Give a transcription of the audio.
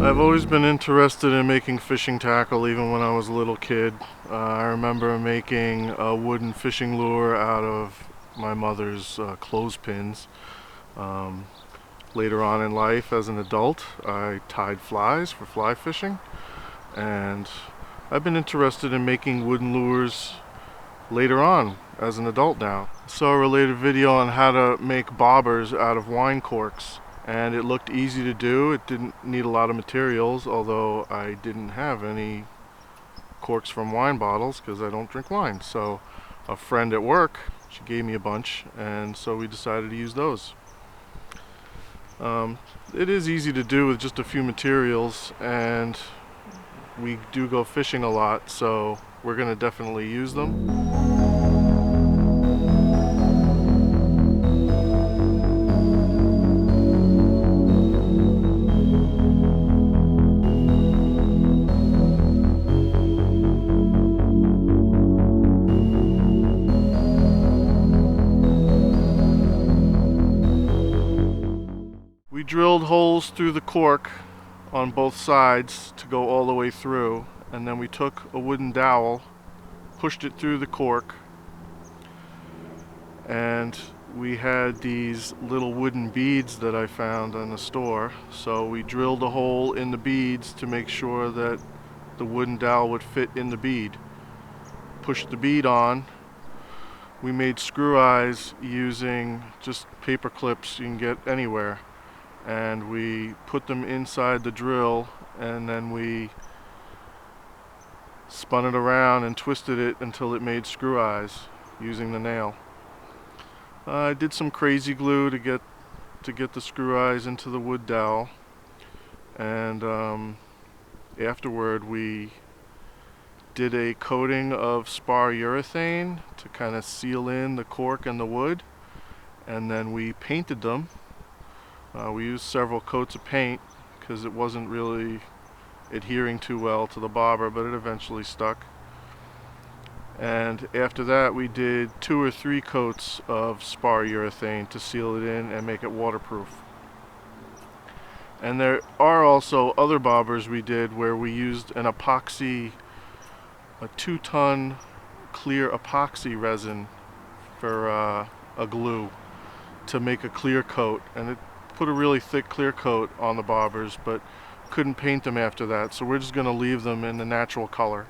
I've always been interested in making fishing tackle even when I was a little kid. I remember making a wooden fishing lure out of my mother's clothespins. Um, Later on in life as an adult, I tied flies for fly fishing, and I've been interested in making wooden lures later on as an adult now. I saw a related video on how to make bobbers out of wine corks, and it looked easy to do. It didn't need a lot of materials, although I didn't have any corks from wine bottles because I don't drink wine. So a friend at work, she gave me a bunch, and so we decided to use those. It is easy to do with just a few materials, and we do go fishing a lot, so we're going to definitely use them. We drilled holes through the cork on both sides to go all the way through, and then we took a wooden dowel, pushed it through the cork, and we had these little wooden beads that I found in the store. So we drilled a hole in the beads to make sure that the wooden dowel would fit in the bead. Pushed the bead on. We made screw eyes using just paper clips you can get anywhere, and we put them inside the drill, and then we spun it around and twisted it until it made screw eyes using the nail. I did some crazy glue to get the screw eyes into the wood dowel, and afterward we did a coating of spar urethane to kind of seal in the cork and the wood, and then we painted them. We used several coats of paint because it wasn't really adhering too well to the bobber, but it eventually stuck. And after that we did 2 or 3 coats of spar urethane to seal it in and make it waterproof. And there are also other bobbers we did where we used an epoxy, a 2-ton clear epoxy resin for a glue to make a clear coat, and it put a really thick clear coat on the bobbers, but couldn't paint them after that, so we're just going to leave them in the natural color.